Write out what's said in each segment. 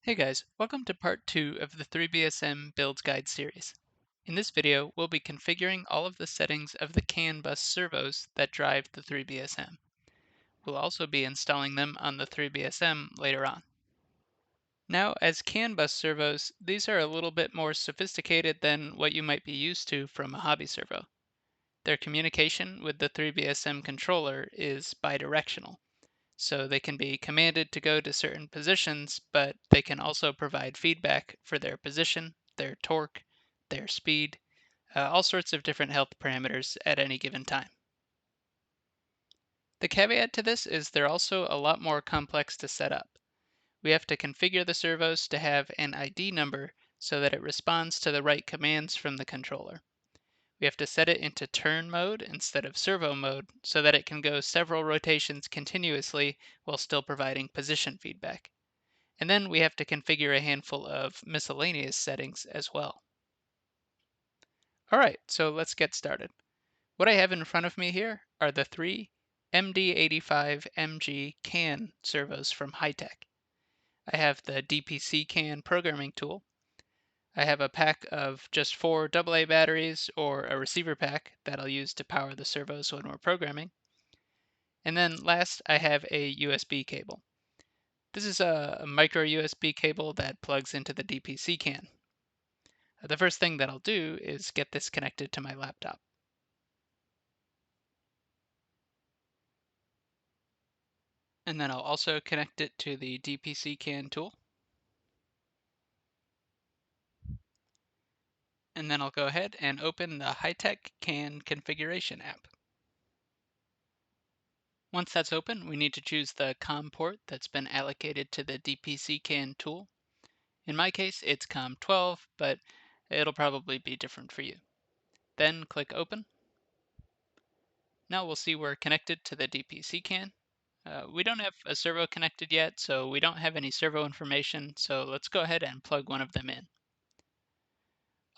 Hey guys, welcome to part 2 of the 3BSM Build Guide series. In this video, we'll be configuring all of the settings of the CAN bus servos that drive the 3BSM. We'll also be installing them on the 3BSM later on. Now, as CAN bus servos, these are a little bit more sophisticated than what you might be used to from a hobby servo. Their communication with the 3BSM controller is bidirectional. So they can be commanded to go to certain positions, but they can also provide feedback for their position, their torque, their speed, all sorts of different health parameters at any given time. The caveat to this is they're also a lot more complex to set up. We have to configure the servos to have an ID number so that it responds to the right commands from the controller. We have to set it into turn mode instead of servo mode so that it can go several rotations continuously while still providing position feedback. And then we have to configure a handful of miscellaneous settings as well. All right, so let's get started. What I have in front of me here are the three MD85MG CAN servos from Hitech. I have the DPC CAN programming tool. I have a pack of just 4 AA batteries or a receiver pack that I'll use to power the servos when we're programming. And then last, I have a USB cable. This is a micro USB cable that plugs into the DPC CAN. The first thing that I'll do is get this connected to my laptop. And then I'll also connect it to the DPC CAN tool. And then I'll go ahead and open the Hitech CAN configuration app. Once that's open, we need to choose the COM port that's been allocated to the DPC CAN tool. In my case, it's COM12, but it'll probably be different for you. Then click Open. Now we'll see we're connected to the DPC CAN. We don't have a servo connected yet, so we don't have any servo information, so let's go ahead and plug one of them in.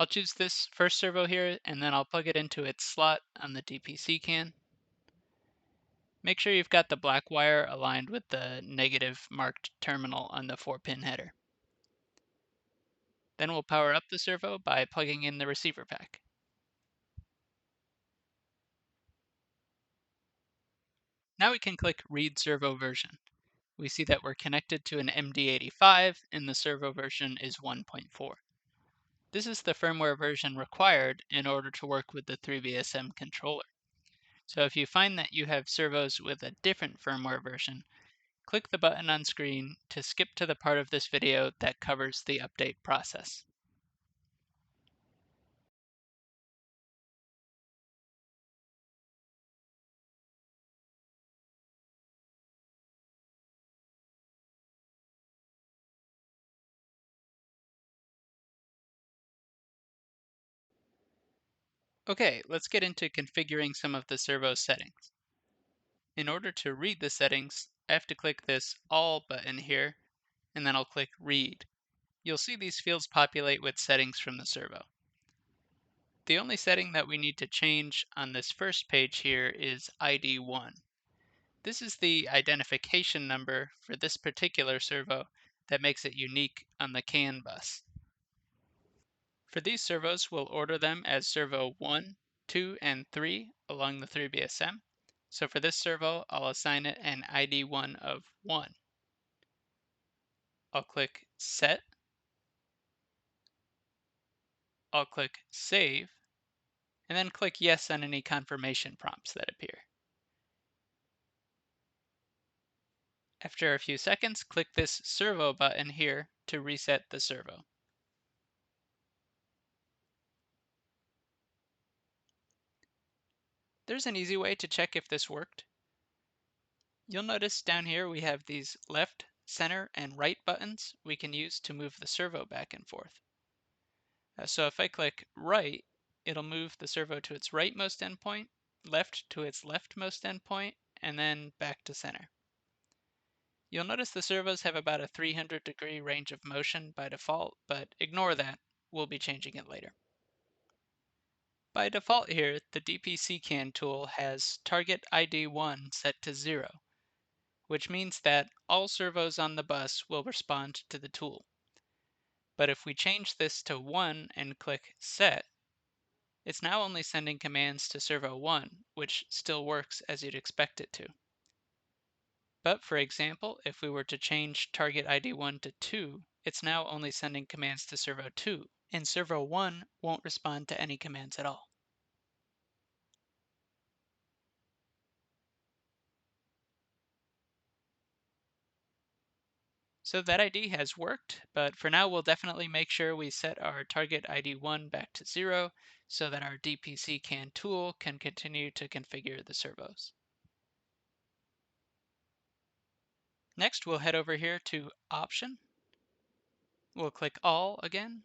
I'll choose this first servo here, and then I'll plug it into its slot on the DPC CAN. Make sure you've got the black wire aligned with the negative marked terminal on the 4-pin header. Then we'll power up the servo by plugging in the receiver pack. Now we can click Read Servo Version. We see that we're connected to an MD85 and the servo version is 1.4. This is the firmware version required in order to work with the 3BSM controller. So if you find that you have servos with a different firmware version, click the button on screen to skip to the part of this video that covers the update process. Okay, let's get into configuring some of the servo settings. In order to read the settings, I have to click this All button here, and then I'll click Read. You'll see these fields populate with settings from the servo. The only setting that we need to change on this first page here is ID1. This is the identification number for this particular servo that makes it unique on the CAN bus. For these servos, we'll order them as servo 1, 2, and 3 along the 3BSM. So for this servo, I'll assign it an ID1 of 1. I'll click Set. I'll click Save, and then click Yes on any confirmation prompts that appear. After a few seconds, click this servo button here to reset the servo. There's an easy way to check if this worked. You'll notice down here we have these left, center, and right buttons we can use to move the servo back and forth. So if I click right, it'll move the servo to its rightmost endpoint, left to its leftmost endpoint, and then back to center. You'll notice the servos have about a 300-degree range of motion by default, but ignore that. We'll be changing it later. By default here, the DPC CAN tool has target ID1 set to 0, which means that all servos on the bus will respond to the tool. But if we change this to 1 and click Set, it's now only sending commands to servo 1, which still works as you'd expect it to. But for example, if we were to change target ID 1 to 2, it's now only sending commands to servo 2, and servo 1 won't respond to any commands at all. So that ID has worked, but for now we'll definitely make sure we set our target ID 1 back to 0 so that our DPC CAN tool can continue to configure the servos. Next, we'll head over here to Option. We'll click All again.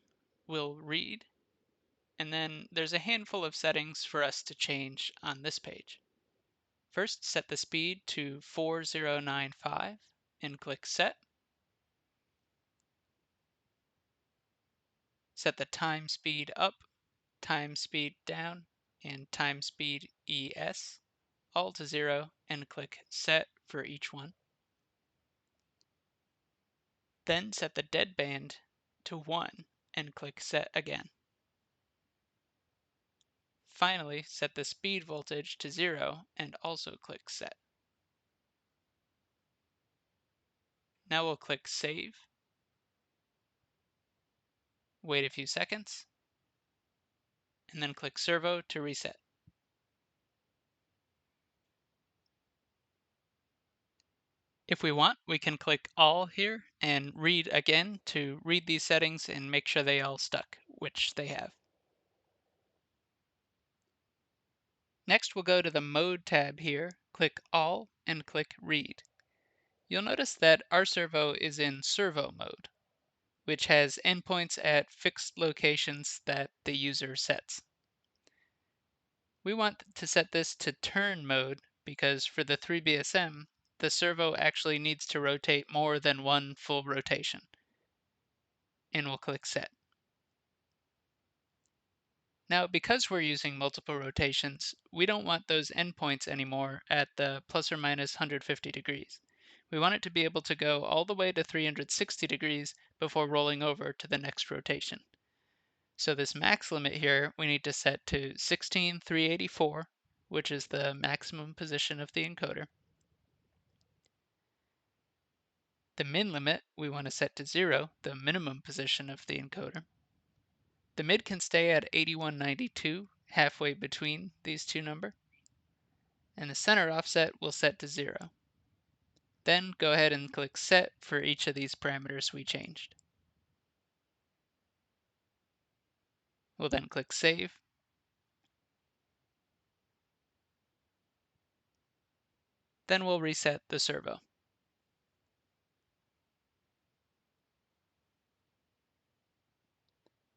We'll read, and then there's a handful of settings for us to change on this page. First, set the speed to 4095 and click Set. Set the time speed up, time speed down, and time speed ES all to 0 and click Set for each one. Then set the deadband to 1 and click Set again. Finally, set the speed voltage to 0 and also click Set. Now we'll click Save, wait a few seconds, and then click Servo to reset. If we want, we can click All here and read again to read these settings and make sure they all stuck, which they have. Next, we'll go to the Mode tab here, click All, and click Read. You'll notice that our servo is in servo mode, which has endpoints at fixed locations that the user sets. We want to set this to turn mode because for the 3BSM, the servo actually needs to rotate more than one full rotation. And we'll click Set. Now, because we're using multiple rotations, we don't want those endpoints anymore at the plus or minus 150 degrees. We want it to be able to go all the way to 360 degrees before rolling over to the next rotation. So this max limit here, we need to set to 16384, which is the maximum position of the encoder. The min limit, we want to set to 0, the minimum position of the encoder. The mid can stay at 8192, halfway between these two numbers. And the center offset will set to 0. Then go ahead and click Set for each of these parameters we changed. We'll then click Save. Then we'll reset the servo.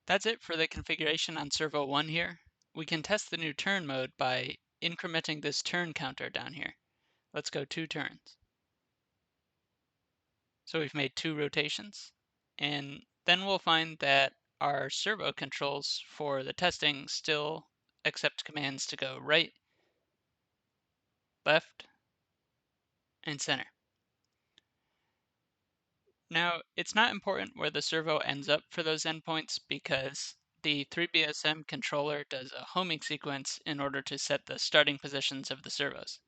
That's it for the configuration on servo 1 here. We can test the new turn mode by incrementing this turn counter down here. Let's go 2 turns. So we've made 2 rotations, and then we'll find that our servo controls for the testing still accept commands to go right, left, and center. Now, it's not important where the servo ends up for those endpoints because the 3BSM controller does a homing sequence in order to set the starting positions of the servos.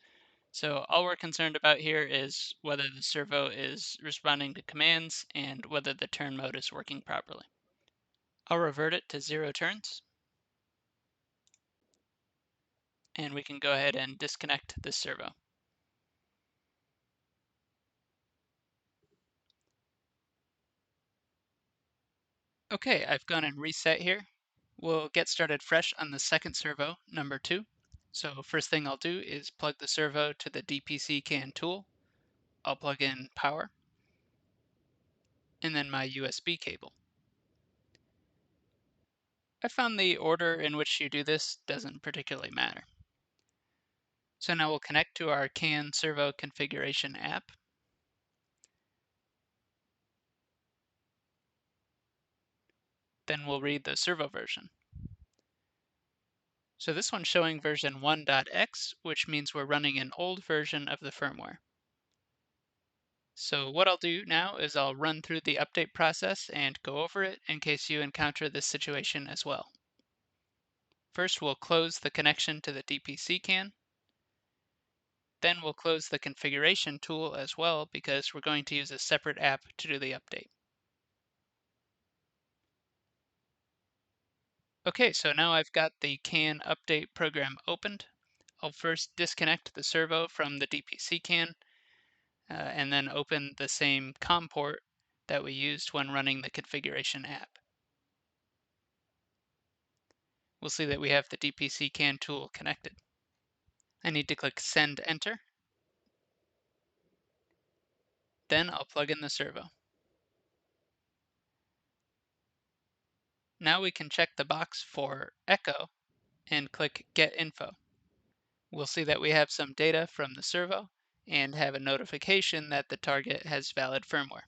So all we're concerned about here is whether the servo is responding to commands and whether the turn mode is working properly. I'll revert it to 0 turns, and we can go ahead and disconnect this servo. Okay, I've gone and reset here. We'll get started fresh on the second servo, number 2. So first thing I'll do is plug the servo to the DPC CAN tool. I'll plug in power, and then my USB cable. I found the order in which you do this doesn't particularly matter. So now we'll connect to our CAN servo configuration app. Then we'll read the servo version. So this one's showing version 1.x, which means we're running an old version of the firmware. So what I'll do now is I'll run through the update process and go over it in case you encounter this situation as well. First, we'll close the connection to the DPC can. Then we'll close the configuration tool as well because we're going to use a separate app to do the update. Okay, so now I've got the CAN update program opened. I'll first disconnect the servo from the DPC can and then open the same COM port that we used when running the configuration app. We'll see that we have the DPC can tool connected. I need to click Send Enter. Then I'll plug in the servo. Now we can check the box for echo and click Get Info. We'll see that we have some data from the servo and have a notification that the target has valid firmware.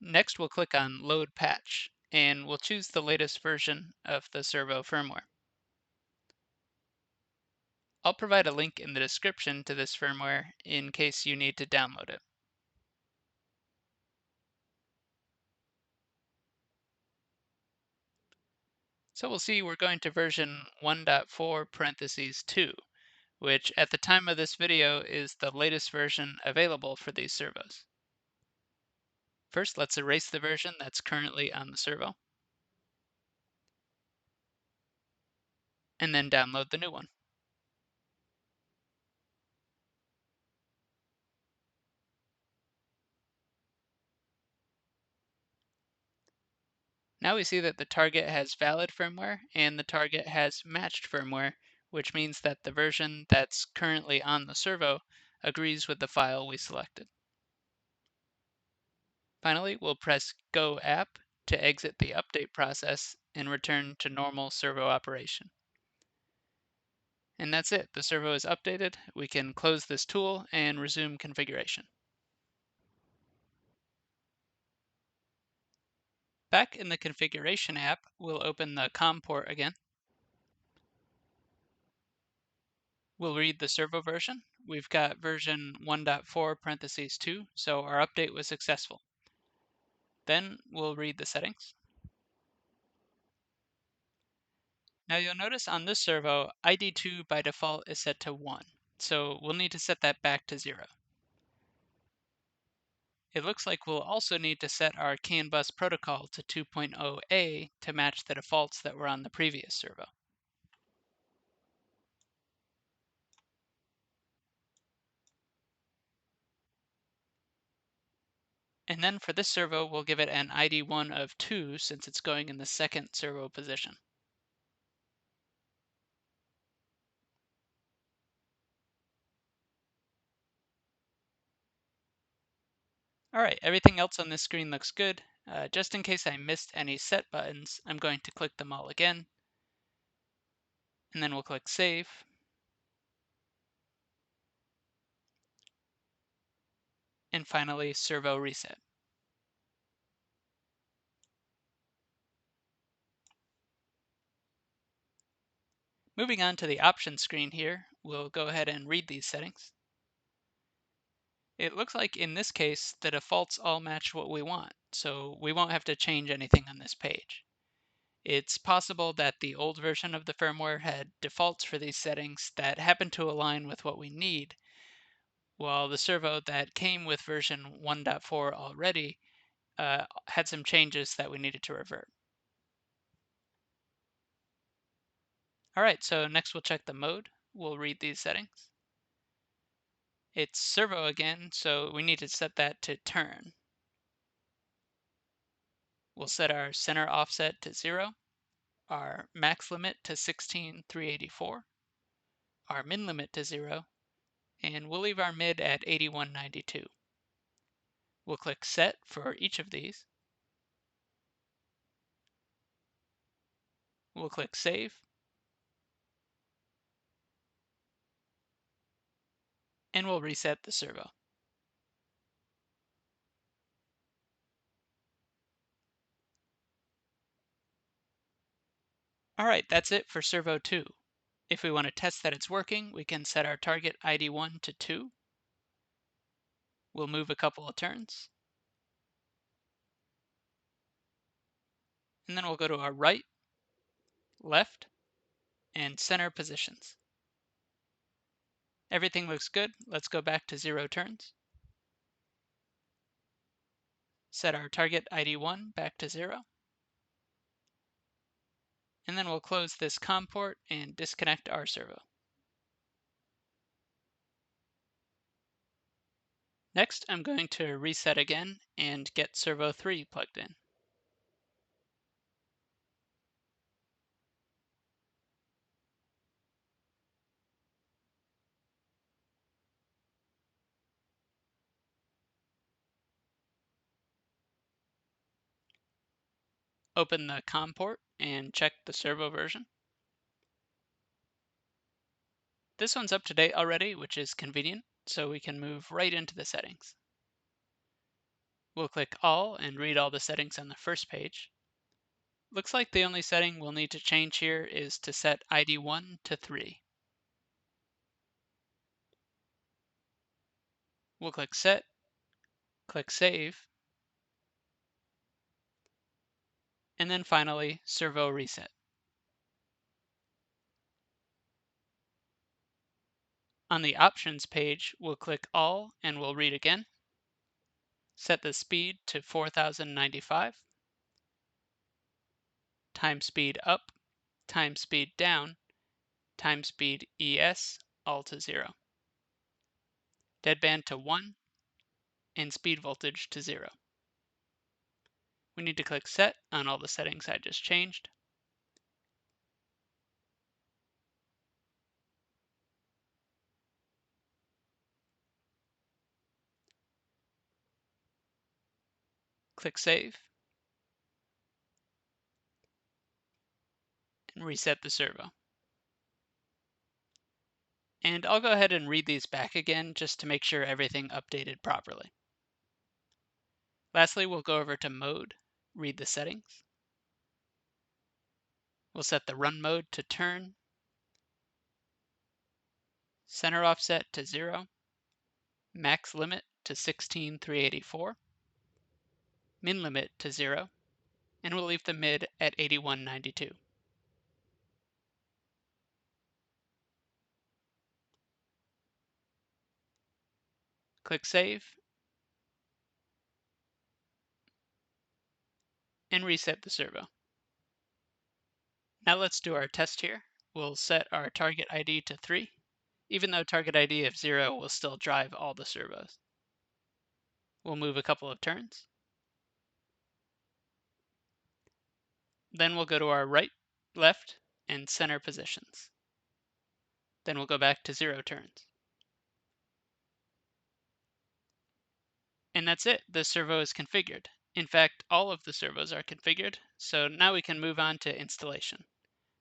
Next, we'll click on Load Patch, and we'll choose the latest version of the servo firmware. I'll provide a link in the description to this firmware in case you need to download it. So we'll see we're going to version 1.4 (2), which at the time of this video is the latest version available for these servos. First, let's erase the version that's currently on the servo, and then download the new one. Now we see that the target has valid firmware and the target has matched firmware, which means that the version that's currently on the servo agrees with the file we selected. Finally, we'll press Go App to exit the update process and return to normal servo operation. And that's it. The servo is updated. We can close this tool and resume configuration. Back in the configuration app, we'll open the COM port again. We'll read the servo version. We've got version 1.4 (2), so our update was successful. Then we'll read the settings. Now you'll notice on this servo, ID2 by default is set to 1, so we'll need to set that back to 0. It looks like we'll also need to set our CAN bus protocol to 2.0A to match the defaults that were on the previous servo. And then for this servo, we'll give it an ID1 of 2 since it's going in the second servo position. All right, everything else on this screen looks good. Just in case I missed any set buttons, I'm going to click them all again. And then we'll click Save. And finally, Servo Reset. Moving on to the options screen here, we'll go ahead and read these settings. It looks like in this case, the defaults all match what we want, so we won't have to change anything on this page. It's possible that the old version of the firmware had defaults for these settings that happen to align with what we need, while the servo that came with version 1.4 already had some changes that we needed to revert. All right, so next we'll check the mode. We'll read these settings. It's servo again, so we need to set that to turn. We'll set our center offset to 0, our max limit to 16,384, our min limit to 0, and we'll leave our mid at 8192. We'll click Set for each of these. We'll click Save, and we'll reset the servo. All right, that's it for servo 2. If we want to test that it's working, we can set our target ID1 to 2. We'll move a couple of turns, and then we'll go to our right, left, and center positions. Everything looks good. Let's go back to 0 turns. Set our target ID1 back to 0. And then we'll close this COM port and disconnect our servo. Next, I'm going to reset again and get servo 3 plugged in. Open the COM port and check the servo version. This one's up to date already, which is convenient, so we can move right into the settings. We'll click All and read all the settings on the first page. Looks like the only setting we'll need to change here is to set ID1 to 3. We'll click Set, click Save, and then finally Servo Reset. On the Options page, we'll click All and we'll read again. Set the speed to 4095, time speed up, time speed down, time speed ES, all to 0. Deadband to 1, and speed voltage to 0. We need to click Set on all the settings I just changed. Click Save, and reset the servo. And I'll go ahead and read these back again just to make sure everything updated properly. Lastly, we'll go over to Mode, read the settings. We'll set the run mode to turn, center offset to 0, max limit to 16,384, min limit to 0, and we'll leave the mid at 8192. Click Save, and reset the servo. Now let's do our test here. We'll set our target ID to 3, even though target ID of 0 will still drive all the servos. We'll move a couple of turns. Then we'll go to our right, left, and center positions. Then we'll go back to 0 turns. And that's it, the servo is configured. In fact, all of the servos are configured, so now we can move on to installation.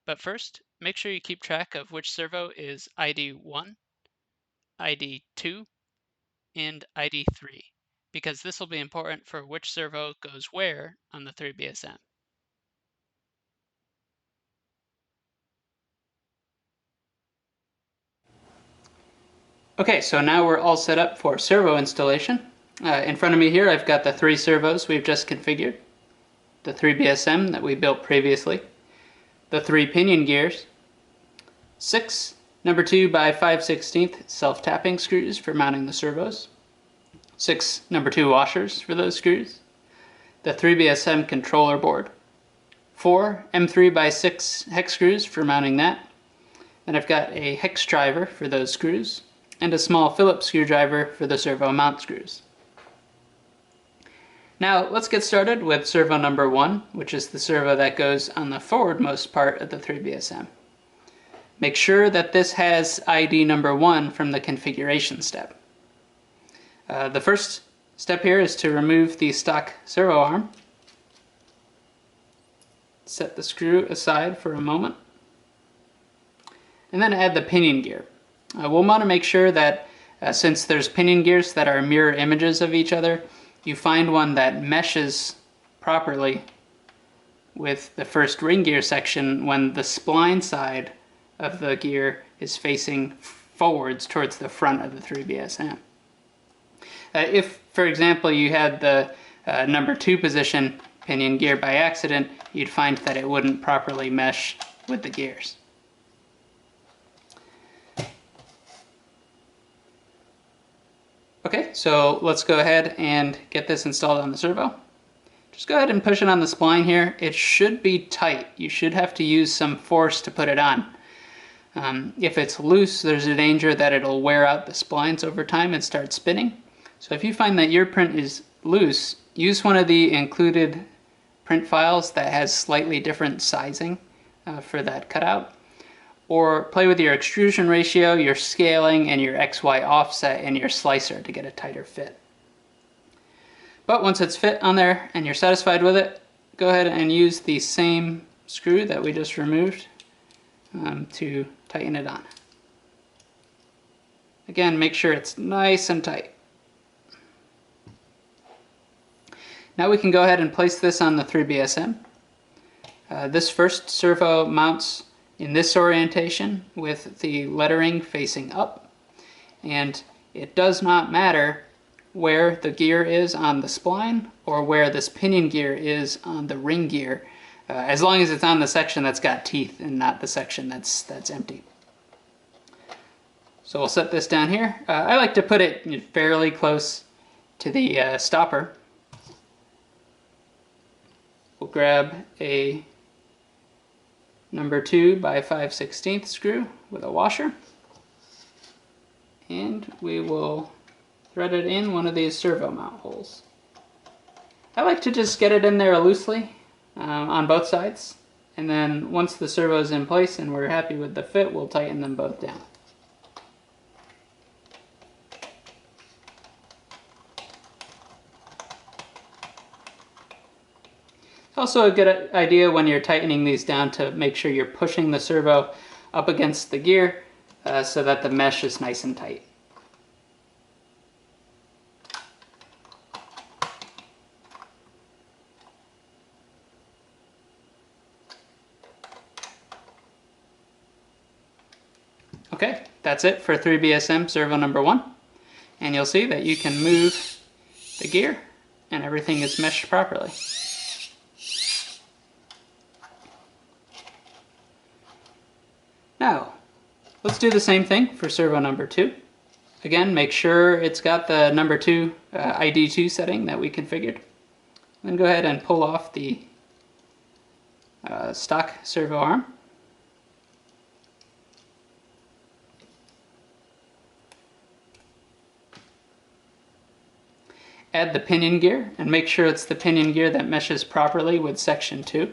But first, make sure you keep track of which servo is ID1, ID2, and ID3, because this will be important for which servo goes where on the 3BSM. Okay, so now we're all set up for servo installation. In front of me here, I've got the 3 servos we've just configured, the 3BSM that we built previously, the 3 pinion gears, 6 number 2 by 5/16 self-tapping screws for mounting the servos, 6 number 2 washers for those screws, the 3BSM controller board, 4 M3 by 6 hex screws for mounting that, then I've got a hex driver for those screws, and a small Phillips screwdriver for the servo mount screws. Now let's get started with servo number 1, which is the servo that goes on the forwardmost part of the 3BSM. Make sure that this has ID number 1 from the configuration step. The first step here is to remove the stock servo arm. Set the screw aside for a moment. And then add the pinion gear. We'll want to make sure that since there's pinion gears that are mirror images of each other, you find one that meshes properly with the first ring gear section when the spline side of the gear is facing forwards towards the front of the 3BSM. If, for example, you had the number 2 position pinion gear by accident, you'd find that it wouldn't properly mesh with the gears. Okay, so let's go ahead and get this installed on the servo. Just go ahead and push it on the spline here. It should be tight. You should have to use some force to put it on. If it's loose, there's a danger that it'll wear out the splines over time and start spinning. So if you find that your print is loose, use one of the included print files that has slightly different sizing for that cutout. Or play with your extrusion ratio, your scaling, and your XY offset in your slicer to get a tighter fit. But once it's fit on there and you're satisfied with it, go ahead and use the same screw that we just removed to tighten it on. Again, make sure it's nice and tight. Now we can go ahead and place this on the 3BSM. This first servo mounts in this orientation with the lettering facing up, and it does not matter where the gear is on the spline or where this pinion gear is on the ring gear, as long as it's on the section that's got teeth and not the section that's empty. So we'll set this down here. I like to put it fairly close to the stopper. We'll grab a number 2 by 5/16 screw with a washer, and we will thread it in one of these servo mount holes. I like to just get it in there loosely on both sides, and then once the servo is in place and we're happy with the fit, we'll tighten them both down. It's also a good idea when you're tightening these down to make sure you're pushing the servo up against the gear so that the mesh is nice and tight. Okay, that's it for 3BSM servo number 1. And you'll see that you can move the gear and everything is meshed properly. Now, let's do the same thing for servo number 2. Again, make sure it's got the number 2 ID2 setting that we configured. Then go ahead and pull off the stock servo arm. Add the pinion gear and make sure it's the pinion gear that meshes properly with section 2.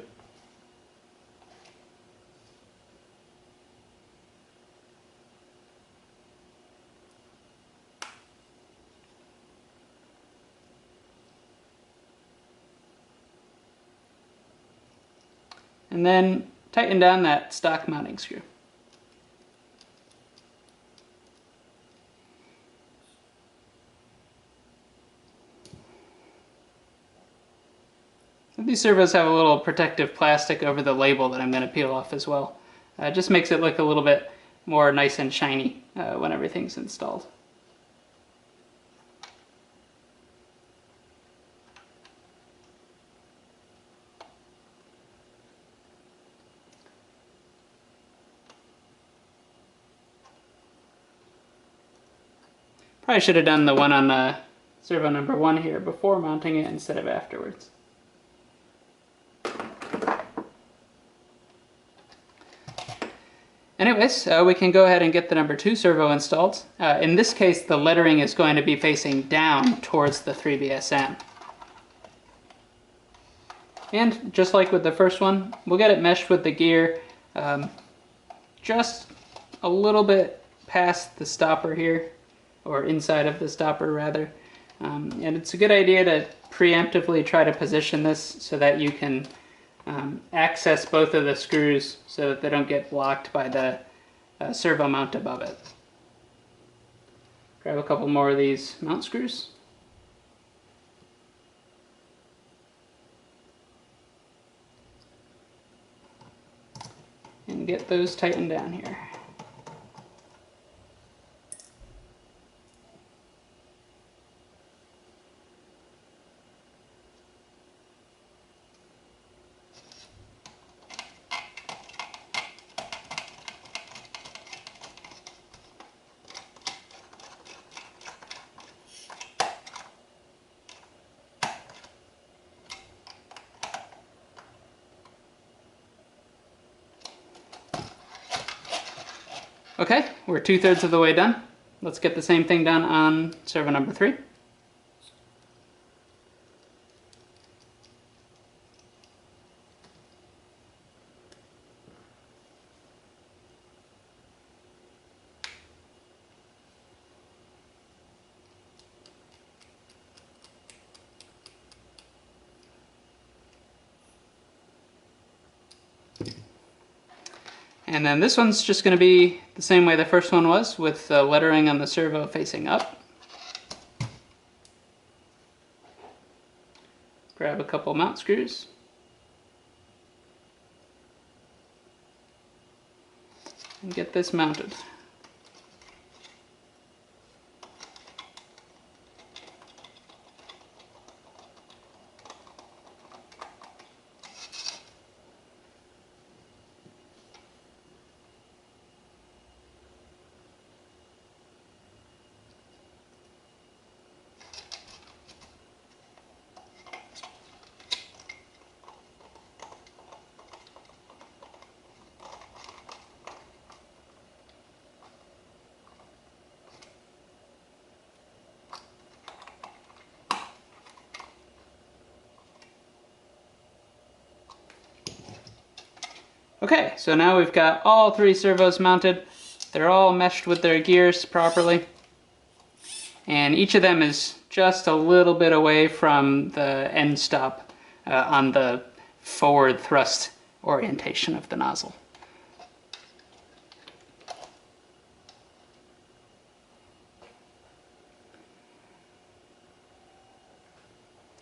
And then tighten down that stock mounting screw. These servos have a little protective plastic over the label that I'm going to peel off as well. It just makes it look a little bit more nice and shiny when everything's installed. Probably should have done the one on servo number 1 here before mounting it instead of afterwards. Anyways, we can go ahead and get the number 2 servo installed. In this case, the lettering is going to be facing down towards the 3BSM. And just like with the first one, we'll get it meshed with the gear just a little bit past the stopper here, or inside of the stopper rather. And it's a good idea to preemptively try to position this so that you can access both of the screws so that they don't get blocked by the servo mount above it. Grab a couple more of these mount screws. And get those tightened down here. Okay, we're 2/3 of the way done. Let's get the same thing done on servo number 3. And then this one's just going to be the same way the first one was, with the lettering on the servo facing up. Grab a couple mount screws. And get this mounted. Okay, so now we've got all 3 servos mounted. They're all meshed with their gears properly. And each of them is just a little bit away from the end stop on the forward thrust orientation of the nozzle.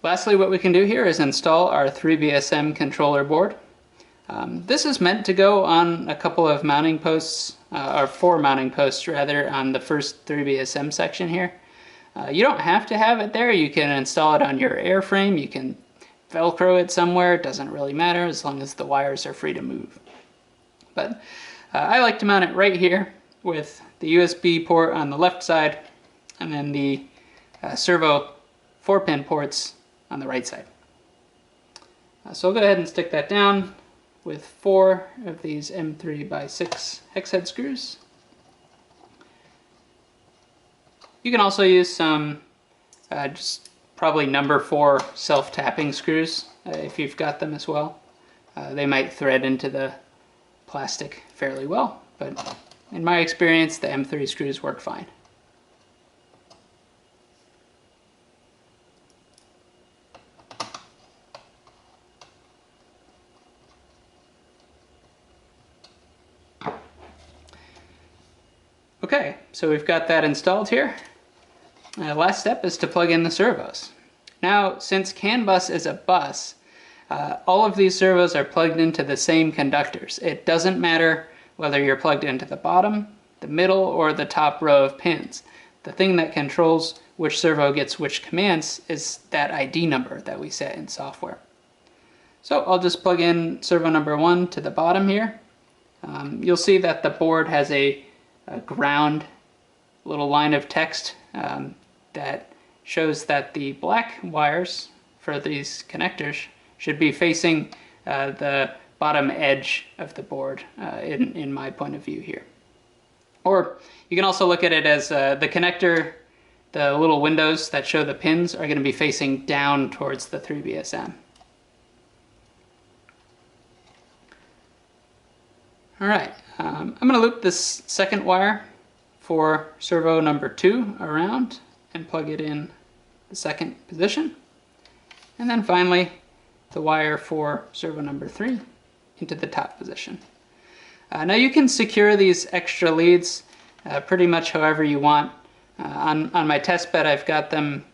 Lastly, what we can do here is install our 3BSM controller board. This is meant to go on a couple of mounting posts, or 4 mounting posts rather, on the first 3BSM section here. You don't have to have it there. You can install it on your airframe. You can Velcro it somewhere. It doesn't really matter as long as the wires are free to move. But I like to mount it right here with the USB port on the left side and then the servo 4-pin ports on the right side. So I'll go ahead and stick that down with 4 of these M3x6 hex head screws. You can also use some just probably number 4 self-tapping screws if you've got them as well. They might thread into the plastic fairly well, but in my experience the M3 screws work fine. Okay, so we've got that installed here. Last step is to plug in the servos. Now, since CAN bus is a bus, all of these servos are plugged into the same conductors. It doesn't matter whether you're plugged into the bottom, the middle, or the top row of pins. The thing that controls which servo gets which commands is that ID number that we set in software. So I'll just plug in servo number 1 to the bottom here. You'll see that the board has a ground little line of text that shows that the black wires for these connectors should be facing the bottom edge of the board in my point of view here. Or you can also look at it as the connector, the little windows that show the pins are going to be facing down towards the 3BSM. Alright, I'm going to loop this second wire for servo number 2 around and plug it in the second position. And then finally the wire for servo number 3 into the top position. Now you can secure these extra leads pretty much however you want. On my test bed I've got them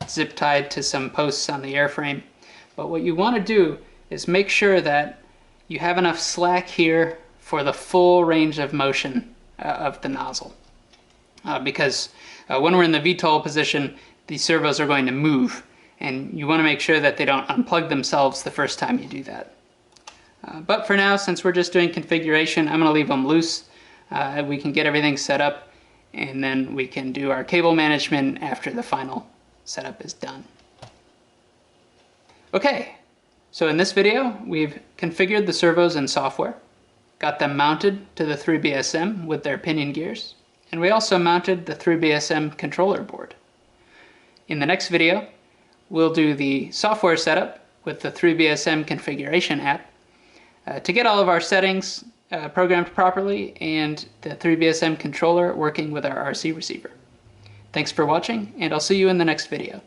zip tied to some posts on the airframe. But what you want to do is make sure that you have enough slack here for the full range of motion of the nozzle. Because when we're in the VTOL position, these servos are going to move, and you want to make sure that they don't unplug themselves the first time you do that. But for now, since we're just doing configuration, I'm going to leave them loose. We can get everything set up, and then we can do our cable management after the final setup is done. Okay, so in this video, we've configured the servos in software. got them mounted to the 3BSM with their pinion gears, and we also mounted the 3BSM controller board. In the next video, we'll do the software setup with the 3BSM configuration app to get all of our settings programmed properly and the 3BSM controller working with our RC receiver. Thanks for watching, and I'll see you in the next video.